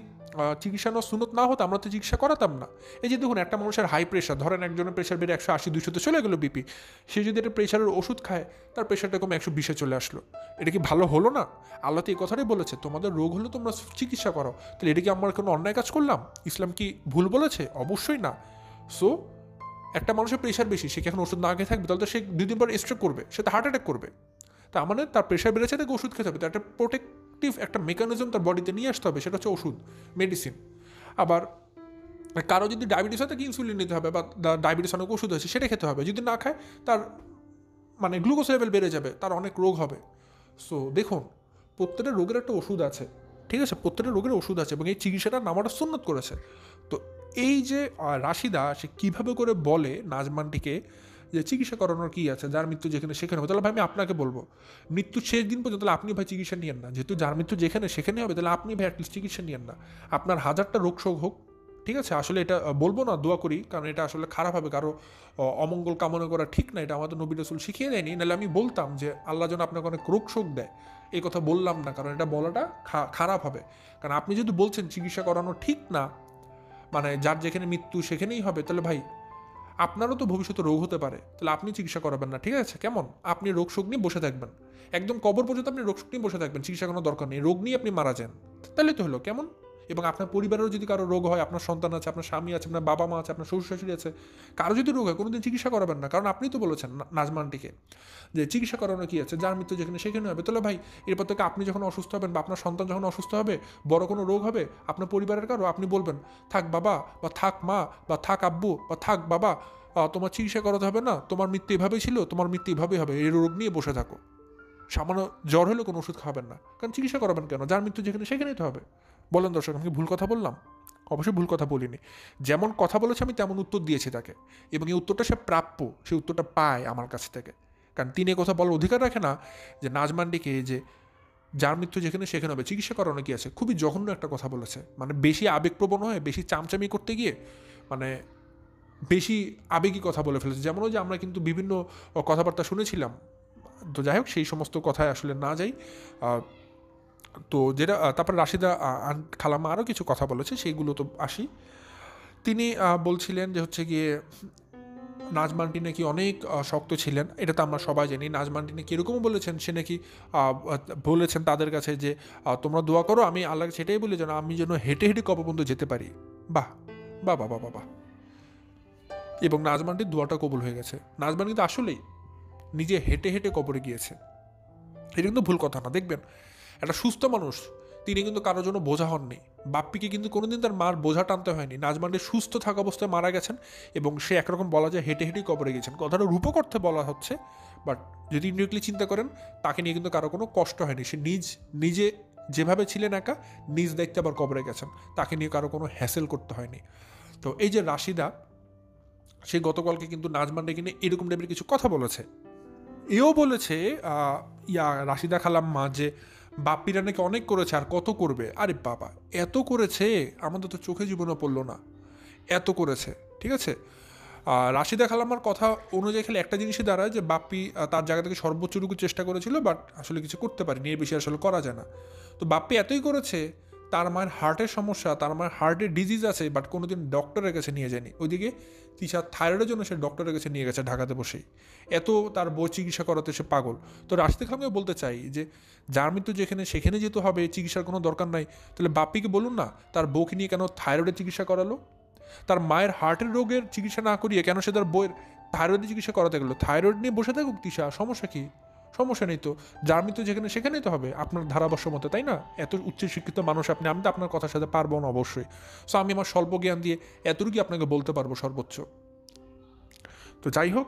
চিকিৎসা নেওয়া সুন্নত না হতো, আমরা তো চিকিৎসা করাতাম না। এই যে দেখুন, একটা মানুষের হাই প্রেশার, ধরেন একজনের প্রেশার বেড়ে 180-200-তে চলে গেলো বিপি, সে যদি একটা প্রেশারের ওষুধ খায়, তার প্রেশারটা কমে 120-এ চলে আসলো, এটা কি ভালো হলো না? আল্লাহ তো এই কথাটাই বলেছে, তোমাদের রোগ হলে তোমরা চিকিৎসা করো। তাহলে এটা কি আমরা কোনো অন্যায় কাজ করলাম? ইসলাম কি ভুল বলেছে? অবশ্যই না। সো একটা মানুষের প্রেশার বেশি, সে কি এখন ওষুধ না খেয়ে থাকবে? তাহলে তো সে 2 দিন পর স্ট্রোক করবে, সে তো হার্ট অ্যাটাক করবে। তার মানে তার প্রেশার বেড়েছে, তাকে ওষুধ খেতে হবে, তার একটা প্রোটেক্টিভ একটা মেকানিজম তার বডিতে নিয়ে আসতে হবে, সেটা হচ্ছে ওষুধ, মেডিসিন। আবার কারো যদি ডায়াবেটিস হয়, তাকে ইনসুলিন নিতে হবে, বা ডায়াবেটিস অনেক ওষুধ আছে সেটা খেতে হবে। যদি না খায়, তার মানে গ্লুকোজ লেভেল বেড়ে যাবে, তার অনেক রোগ হবে। সো দেখুন, প্রত্যেকটা রোগের একটা ওষুধ আছে, ঠিক আছে, প্রত্যেকটা রোগের ওষুধ আছে, এবং এই চিকিৎসাটার নামটা সুন্নত করেছে। তো এই যে রাশিদা, সে কীভাবে করে বলে নাজমানটিকে যে চিকিৎসা করানোর কী আছে, যার মৃত্যু যেখানে সেখানে হবে, তাহলে ভাই আমি আপনাকে বলবো, মৃত্যুর শেষ দিন পর্যন্ত তাহলে আপনি ভাই চিকিৎসা নিয়েন না। যেহেতু যার মৃত্যু যেখানে সেখানে হবে, তাহলে আপনি ভাই অ্যাটলিস্ট চিকিৎসা নিয়েন না। আপনার হাজারটা রোগ শোক হোক, ঠিক আছে, আসলে এটা বলবো না, দোয়া করি, কারণ এটা আসলে খারাপ হবে, কারো অমঙ্গল কামনা করা ঠিক না, এটা আমাদের নবী রাসূল শিখিয়ে দেয়নি। নাহলে আমি বলতাম যে আল্লাহ যেন আপনাকে অনেক রোগ শোক দেয়, এই কথা বললাম না, কারণ এটা বলাটা খারাপ হবে। কারণ আপনি যদি বলছেন চিকিৎসা করানো ঠিক না, মানে যার যেখানে মৃত্যু সেখানেই হবে, তাহলে ভাই আপনারও তো ভবিষ্যতে রোগ হতে পারে, তাহলে আপনি চিকিৎসা করাবেন না, ঠিক আছে? কেমন আপনি রোগ শোক নিয়ে বসে থাকবেন, একদম কবর পর্যন্ত আপনি রোগ শোক নিয়ে বসে থাকবেন, চিকিৎসা করানোর দরকার নেই, রোগ নিয়ে আপনি মারা যান, তাহলে তো হলো কেমন? এবং আপনার পরিবারেও যদি কারো রোগ হয়, আপনার সন্তান আছে, আপনার স্বামী আছে, আপনার বাবা মা আছে, আপনার শ্বশুর শাশুড়ি আছে, কারো যদি রোগ হয়, কোনোদিন চিকিৎসা করাবেন না, কারণ আপনি তো বলেছেন নাজমানটিকে যে চিকিৎসা করানো কি আছে, যার মৃত্যু যেখানে সেখানে হবে। তাহলে ভাই, এরপর থেকে আপনি যখন অসুস্থ হবেন, বা আপনার সন্তান যখন অসুস্থ হবে, বড় কোনো রোগ হবে, আপনার পরিবারের কারো, আপনি বলবেন থাক বাবা, বা থাক মা, বা থাক আব্বু, বা থাক বাবা, তোমার চিকিৎসা করাতে হবে না, তোমার মৃত্যু এভাবেই ছিল, তোমার মৃত্যু এভাবেই হবে, এই রোগ নিয়ে বসে থাকো। সামান্য জ্বর হলে কোনো ওষুধ খাবেন না, কারণ চিকিৎসা করাবেন কেন? যার মৃত্যু যেখানে সেখানেই তো হবে। বলেন দর্শক, আমি কি ভুল কথা বললাম? অবশ্যই ভুল কথা বলিনি। যেমন কথা বলেছে আমি তেমন উত্তর দিয়েছি তাকে, এবং এই উত্তরটা সে প্রাপ্য, সে উত্তরটা পায় আমার কাছ থেকে। কারণ তিনি কথা বলার অধিকার রাখে না যে নাজমান্ডিকে যে যার মৃত্যু যেখানে সেখানে হবে, চিকিৎসা করানো কি আছে। খুবই জঘন্য একটা কথা বলেছে, মানে বেশি আবেগপ্রবণ হয়ে, বেশি চামচামি করতে গিয়ে, মানে বেশি আবেগী কথা বলে ফেলেছে। যেমন ওই যে আমরা কিন্তু বিভিন্ন কথাবার্তা শুনেছিলাম, তো যাই হোক, সেই সমস্ত কথায় আসলে না যাই। তো যেটা তারপর রাশিদা খালাম্মা আরও কিছু কথা বলেছে, সেইগুলো তো আসি। তিনি বলছিলেন যে হচ্ছে গিয়ে নাজমান্টি নাকি অনেক শক্ত ছিলেন, এটা তো আমরা সবাই জানি। নাজমান্টি নাকি এরকমও বলেছেন, সে নাকি বলেছেন তাদের কাছে যে তোমরা দোয়া করো, আমি আল্লাহকে সেটাই বলি যেন আমি যেন হেঁটে হেঁটে কবর পর্যন্ত যেতে পারি। বাহ বাহ বাহ বাহ বাহ। এবং নাজমান্টির দোয়াটা কবুল হয়ে গেছে। নাজমান কিন্তু আসলেই নিজে হেঁটে হেঁটে কবরে গিয়েছে, এটা কিন্তু ভুল কথা না। দেখবেন, একটা সুস্থ মানুষ, তিনি কিন্তু কারোর জন্য বোঝা হননি। বাপ্পিকে কিন্তু কোনোদিন তার মার বোঝা টানতে হয়নি। নাজমান্ডি সুস্থ থাকা অবস্থায় মারা গেছেন, এবং সে একরকম বলা যায় হেঁটে হেঁটেই কবরে গেছেন। কথাটা রূপক অর্থে বলা হচ্ছে, বাট যদি ইনডিরেক্টলি চিন্তা করেন, তাকে নিয়ে কিন্তু কারো কোনো কষ্ট হয়নি। সে নিজে যেভাবে ছিলেন একা, নিজ দায়িত্বে আবার কবরে গেছেন, তাকে নিয়ে কারো কোনো হ্যাসেল করতে হয়নি। তো এই যে রাশিদা, সে গতকালকে কিন্তু নাজমান্ডিকে নিয়ে এরকম টাইপের কিছু কথা বলেছে। এও বলেছে রাশিদা খালাম্মা যে বাপ্পিরা নাকি অনেক করেছে, আর কত করবে। আরে বাবা, এত করেছে আমাদের তো চোখে জীবনে পড়লো না, এত করেছে, ঠিক আছে। রাশিদা খালাম্মার কথা অনুযায়ী খালি একটা জিনিসই দাঁড়ায় যে বাপ্পি তার জায়গা থেকে সর্বোচ্চটুকু চেষ্টা করেছিল, বাট আসলে কিছু করতে পারেনি, এর বেশি আসলে করা যায় না। তো বাপ্পি এতই করেছে, তার মায়ের হার্টের সমস্যা, তার মায়ের হার্টের ডিজিজ আছে, বাট কোনোদিন ডক্টরের কাছে নিয়ে যায়নি। ওইদিকে তিশা থাইরয়েডের জন্য সে ডক্টরের কাছে নিয়ে গেছে ঢাকাতে বসেই, এত তার বই চিকিৎসা করাতে সে পাগল। তো রাশিদ খানকে বলতে চাই যে যার মৃত্যু যেখানে সেখানে যেতে হবে, চিকিৎসার কোনো দরকার নাই। তাহলে বাপ্পিকে বলুন না তার বউকে নিয়ে কেন থাইরয়েডের চিকিৎসা করালো, তার মায়ের হার্টের রোগের চিকিৎসা না করিয়ে কেন সে তার বইয়ের থাইরয়েডের চিকিৎসা করাতে গেলো। থাইরয়েড নিয়ে বসে থাকুক তিশা, সমস্যা কি? সমস্যা নেই তো, যার মৃত্যু যেখানে সেখানেই তো হবে আপনার ধারাভাষ্য মতো, তাই না? এত উচ্চ শিক্ষিত মানুষ আপনি, আমি তো আপনার কথার সাথে পারবো না অবশ্যই। সো আমি আমার স্বল্প জ্ঞান দিয়ে এতটুকুই আপনাকে বলতে পারবো সর্বোচ্চ। তো যাই হোক,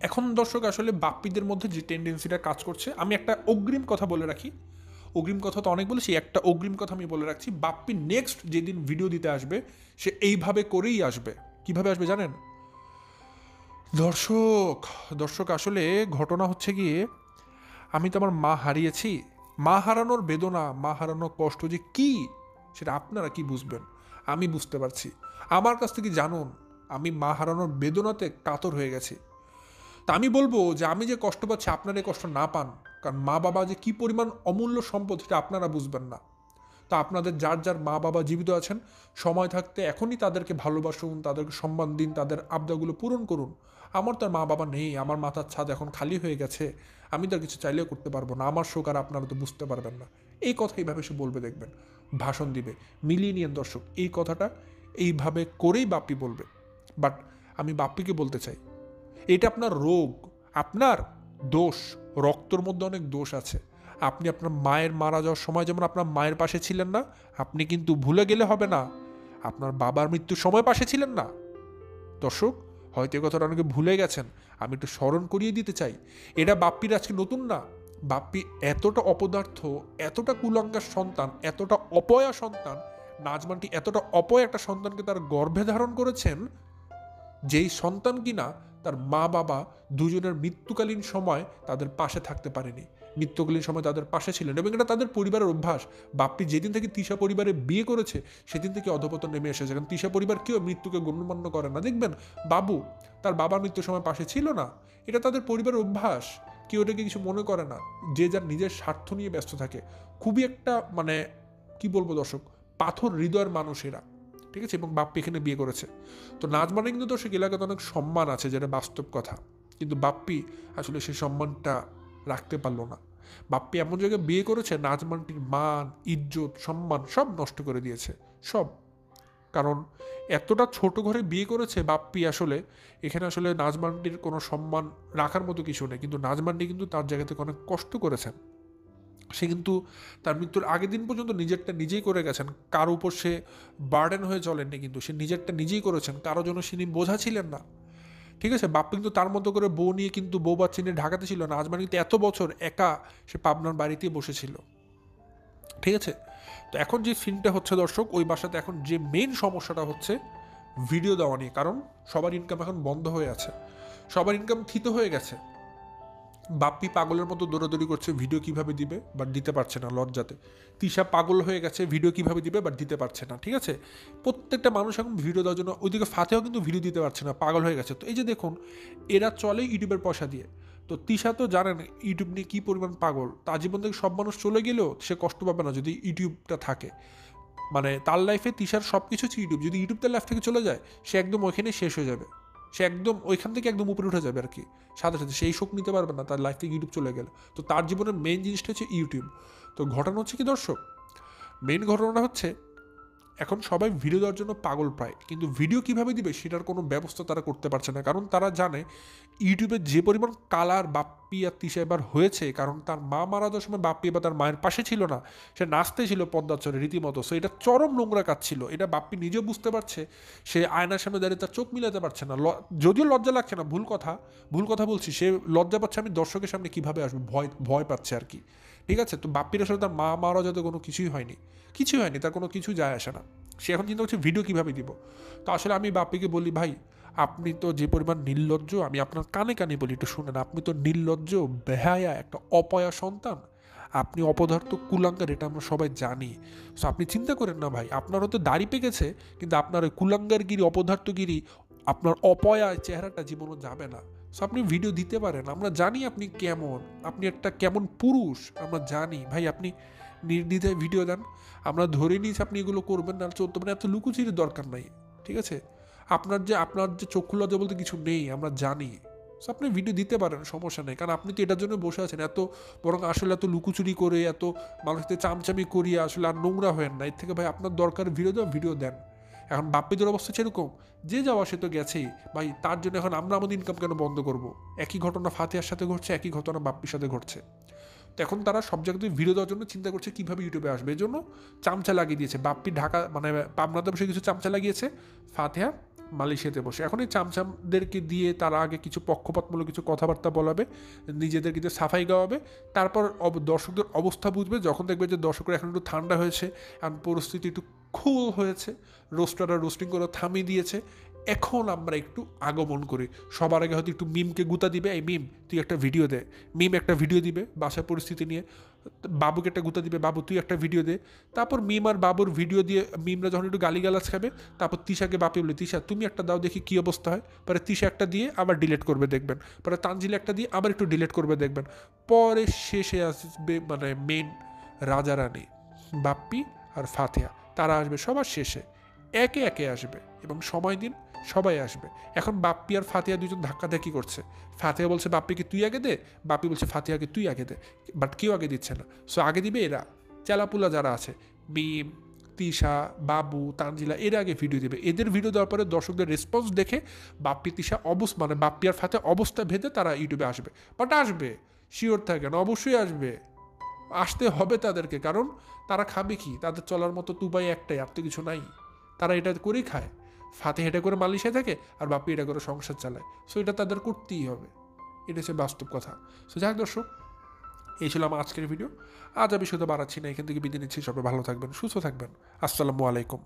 এখন দর্শক আসলে বাপ্পিদের মধ্যে যে টেন্ডেন্সিটা কাজ করছে, আমি একটা অগ্রিম কথা বলে রাখি, অগ্রিম কথা তো অনেক বলেছি, একটা অগ্রিম কথা আমি বলে রাখছি, বাপ্পি নেক্সট যেদিন ভিডিও দিতে আসবে সে এইভাবে করেই আসবে। কিভাবে আসবে জানেন দর্শক? দর্শক আসলে ঘটনা হচ্ছে গিয়ে, আমি তো আমার মা হারিয়েছি, মা হারানোর বেদনা, মা হারানোর কষ্ট যে কি সেটা আপনারা কি বুঝবেন, আমি বুঝতে পারছি। আমার কাছ থেকে জানুন, আমি মা হারানোর বেদনাতে কাতর হয়ে গেছি। তা আমি বলবো যে আমি যে কষ্ট পাচ্ছি আপনারা এই কষ্ট না পান, কারণ মা বাবা যে কি পরিমাণ অমূল্য সম্পদ সেটা আপনারা বুঝবেন না। তা আপনাদের যার যার মা বাবা জীবিত আছেন, সময় থাকতে এখনই তাদেরকে ভালোবাসুন, তাদেরকে সম্মান দিন, তাদের আবদাগুলো পূরণ করুন। আমার তো আর মা বাবা নেই, আমার মাথার ছাদ এখন খালি হয়ে গেছে, আমি তো আর কিছু চাইলেও করতে পারবো না, আমার শোক আর আপনারা তো বুঝতে পারবেন না। এই কথা এইভাবে সে বলবে, দেখবেন ভাষণ দিবে, মিলিয়ে নিয়েন দর্শক, এই কথাটা এইভাবে করেই বাপ্পি বলবে। বাট আমি বাপ্পিকে বলতে চাই, এটা আপনার রোগ, আপনার দোষ, রক্তর মধ্যে অনেক দোষ আছে। আপনি আপনার মায়ের মারা যাওয়ার সময় যেমন আপনার মায়ের পাশে ছিলেন না, আপনি কিন্তু ভুলে গেলে হবে না আপনার বাবার মৃত্যুর সময় পাশে ছিলেন না। দর্শক হয়তো এ কথাটা অনেকে ভুলে গেছেন, আমি একটু স্মরণ করিয়ে দিতে চাই। এটা বাপ্পির আজকে নতুন না, বাপ্পি এতটা অপদার্থ, এতটা কুলাঙ্গার সন্তান, এতটা অপয়া সন্তান, নাজমানটি এতটা অপয়া একটা সন্তানকে তার গর্ভে ধারণ করেছেন, যেই সন্তান কিনা তার মা বাবা দুজনের মৃত্যুকালীন সময় তাদের পাশে থাকতে পারেনি, মৃত্যুকালীন সময় তাদের পাশে ছিলেন, এবং এটা তাদের পরিবারের অভ্যাস। বাপ্পি যেদিন থেকে তিশা পরিবারে বিয়ে করেছে সেদিন থেকে অধপতন নেমে এসেছে, কারণ তিশা পরিবার কেউ মৃত্যুকে গণ্যমান্য করে না। দেখবেন বাবু তার বাবার মৃত্যুর সময় পাশে ছিল না, এটা তাদের পরিবারের অভ্যাস, কেউ এটাকে কিছু মনে করে না। যে যার নিজের স্বার্থ নিয়ে ব্যস্ত থাকে, খুবই একটা মানে কি বলবো দর্শক, পাথর হৃদয়ের মানুষেরা, ঠিক আছে? এবং বাপ্পি এখানে বিয়ে করেছে, তো নাজমানের কিন্তু দর্শক এলাকাতে অনেক সম্মান আছে, যেটা বাস্তব কথা। কিন্তু বাপ্পি আসলে সেই সম্মানটা রাখতে পারলো না। বাপ্পি এমন জায়গায় বিয়ে করেছে, নাজমানটির মান, ইজ্জত, সম্মান সব নষ্ট করে দিয়েছে, সব। কারণ এতটা ছোট ঘরে বিয়ে করেছে বাপ্পি, আসলে এখানে আসলে নাজমানটির কোনো সম্মান রাখার মতো কিছু নেই। কিন্তু নাজমানটি কিন্তু তার জায়গা থেকে অনেক কষ্ট করেছেন, সে কিন্তু তার মৃত্যুর আগের দিন পর্যন্ত নিজেরটা নিজেই করে গেছেন, কারো উপর সে বার্ডেন হয়ে চলেননি, কিন্তু সে নিজেরটা নিজেই করেছেন, কারো জন্য তিনি বোঝা ছিলেন না, ঠিক আছে? বাপ্পি কিন্তু তার মতো করে বউ নিয়ে কিন্তু বউ বাচ্চা নিয়ে ঢাকাতে ছিল না, আজমান কিন্তু এত বছর একা সে পাবনার বাড়িতেই বসেছিল, ঠিক আছে? তো এখন যে সিনটা হচ্ছে দর্শক, ওই বাসাতে এখন যে মেইন সমস্যাটা হচ্ছে ভিডিও দেওয়া নিয়ে, কারণ সবার ইনকাম এখন বন্ধ হয়ে আছে, সবার ইনকাম থিত হয়ে গেছে। বাপ্পি পাগলের মতো দৌড়াদৌড়ি করছে, ভিডিও কিভাবে দিবে বাট দিতে পারছে না লজ্জাতে। তিশা পাগল হয়ে গেছে, ভিডিও কিভাবে দিবে বাট দিতে পারছে না, ঠিক আছে? প্রত্যেকটা মানুষ এখন ভিডিও দেওয়ার জন্য, ওইদিকে ফাতেও কিন্তু ভিডিও দিতে পারছে না, পাগল হয়ে গেছে। তো এই যে দেখুন, এরা চলে ইউটিউবের পয়সা দিয়ে। তো তিশা তো জানেন ইউটিউব নিয়ে কী পরিমাণ পাগল, তার জীবন থেকে সব মানুষ চলে গেলেও সে কষ্ট পাবে না যদি ইউটিউবটা থাকে। মানে তার লাইফে তিশার সব কিছু হচ্ছে ইউটিউব, যদি ইউটিউব তার লাইফ থেকে চলে যায় সে একদম ওইখানে শেষ হয়ে যাবে, সে একদম ওইখান থেকে একদম উপরে উঠে যাবে আর কি, সাথে সাথে সেই শোক নিতে পারবে না তার লাইফ থেকে ইউটিউব চলে গেলে। তো তার জীবনের মেইন জিনিসটা হচ্ছে ইউটিউব। তো ঘটনা হচ্ছে কি দর্শক, মেইন ঘটনাটা হচ্ছে এখন সবাই ভিডিও দেওয়ার জন্য পাগল প্রায়, কিন্তু ভিডিও কিভাবে দিবে সেটার কোনো ব্যবস্থা তারা করতে পারছে না, কারণ তারা জানে ইউটিউবে যে পরিমাণ কালার বাপ্পি আর তিশা এবার হয়েছে, কারণ তার মা মারা যাওয়ার সময় বাপ্পি এবার তার মায়ের পাশে ছিল না, সে নাচতে ছিল পদ্মার চরে রীতিমতো। সো এটা চরম নোংরা কাজ ছিল, এটা বাপ্পি নিজেও বুঝতে পারছে, সে আয়নার সামনে দাঁড়িয়ে তার চোখ মিলাতে পারছে না, যদিও লজ্জা লাগছে না, ভুল কথা বলছি, সে লজ্জা পাচ্ছে আমি দর্শকের সামনে কিভাবে আসবো, ভয় ভয় পাচ্ছে আর কি, ঠিক আছে? তো বাপ্পির আসলে তার মা মারা যাতে কোনো কিছুই হয়নি, তার কোনো কিছু যায় আসে না, সে এখন চিন্তা করছে ভিডিও কীভাবে দিব। তো আসলে আমি বাপ্পিকে বলি, ভাই আপনি তো যে পরিমাণ নির্লজ্জ, আমি আপনার কানে কানে বলি একটু শুনেন, আপনি তো নির্লজ্জ, বেহায়া একটা অপয়া সন্তান, আপনি অপদার্থ কুলাঙ্গার, এটা আমরা সবাই জানি। সো আপনি চিন্তা করেন না ভাই, আপনার হয়তো দাড়ি পেকেছে, কিন্তু আপনার ওই কুলাঙ্গারগিরি, অপদার্থগিরি, আপনার অপয়া চেহারাটা জীবনও যাবে না। সো আপনি ভিডিও দিতে পারেন, আমরা জানি আপনি কেমন, আপনি একটা কেমন পুরুষ আমরা জানি ভাই, নির্দ্বিধায় ভিডিও দেন। আমরা ধরে নিয়েছি আপনি এগুলো করবেন না, চলতে মানে এত লুকোচুরির দরকার নাই, ঠিক আছে? আপনার যে চক্ষু লজ্জা বলতে কিছু নেই আমরা জানি, সো আপনি ভিডিও দিতে পারেন, সমস্যা নেই, কারণ আপনি তো এটার জন্য বসে আছেন। বরং আসলে এত লুকোচুরি করে, এত মানুষদের চামচামি করিয়ে আসলে আর নোংরা হয়েন না। এর থেকে ভাই আপনার দরকার ভিডিও দেন। এখন বাপ্পিদের অবস্থা সেরকম, যে যাওয়া সে তো গেছেই ভাই, তার জন্য এখন আমরা আমাদের ইনকাম কেন বন্ধ করব? একই ঘটনা ফাতিহার সাথে ঘটছে, একই ঘটনা বাপ্পির সাথে ঘটছে। তো এখন তারা সব জায়গাতে ভিডিও দেওয়ার জন্য চিন্তা করছে কীভাবে ইউটিউবে আসবে, এই জন্য চামচা লাগিয়ে দিয়েছে। বাপ্পি ঢাকা মানে পাবনাতে বসে কিছু চামচা লাগিয়েছে, ফাতিহা মালয়েশিয়াতে বসে। এখন এই চামচামদেরকে দিয়ে তারা আগে কিছু পক্ষপাতমূলক কিছু কথাবার্তা বলাবে, নিজেদের কিছু সাফাই গাওয়াবে, তারপর দর্শকদের অবস্থা বুঝবে। যখন দেখবে যে দর্শকরা এখন একটু ঠান্ডা হয়েছে, এখন পরিস্থিতি একটু কুল হয়েছে, রোস্টাররা রোস্টিং করে থামিয়ে দিয়েছে, এখন আমরা একটু আগমন করি। সবার আগে হয়তো একটু মিমকে গুতা দিবে, এই মিম তুই একটা ভিডিও দে, মিম একটা ভিডিও দিবে বাসার পরিস্থিতি নিয়ে, বাবুকে একটা গুতা দিবে, বাবু তুই একটা ভিডিও দে। তারপর মিম আর বাবুর ভিডিও দিয়ে মিমরা যখন একটু গালিগালাজ খাবে, তারপর তিশাকে বাপি বলে, তিশা তুমি একটা দাও দেখি কী অবস্থা হয়। পরে তিশা একটা দিয়ে আবার ডিলেট করবে দেখবেন, পরে তানজিল একটা দিয়ে আবার একটু ডিলেট করবে দেখবেন। পরে শেষে আসবে মানে মেন রাজা রানী বাপ্পি আর ফাতিহা, তারা আসবে সবার শেষে, একে একে আসবে এবং সময় দিন সবাই আসবে। এখন বাপ্পি আর ফাতিহা দুজন ধাক্কাধাক্কি করছে। ফাতিহা বলছে বাপ্পিকে তুই আগে দে, বাপ্পি বলছে ফাতিহাকে তুই আগে দে, বাট কেউ আগে দিচ্ছে না। সো আগে দিবে এরা, চেলাপুলা যারা আছে, মিম, তিশা, বাবু, তানজিলা, এরা আগে ভিডিও দিবে। এদের ভিডিও দেওয়ার পরে দর্শকদের রেসপন্স দেখে বাপ্পি, তিশা মানে বাপ্পি আর ফাতিহা অবস্থা ভেদে তারা ইউটিউবে আসবে। বাট আসবে, শিওর থাকেন, অবশ্যই আসবে, আসতে হবে তাদেরকে। কারণ তারা খাবে কি, তাদের চলার মতো তুবাই একটাই, আর তো কিছু নাই। তারা এটা করেই খায়, ফাতিহা এটা করে মালয়েশিয়ায় থাকে আর বাপ্পি এটা করে সংসার চালায়। সো এটা তাদের করতেই হবে, এটা হচ্ছে বাস্তব কথা। সো যাক দর্শক, এই ছিল আমার আজকের ভিডিও। আজ আমি শুধু বাড়াচ্ছি না, এখান থেকে বিদায় নিচ্ছি। সবাই ভালো থাকবেন, সুস্থ থাকবেন। আসসালামু আলাইকুম।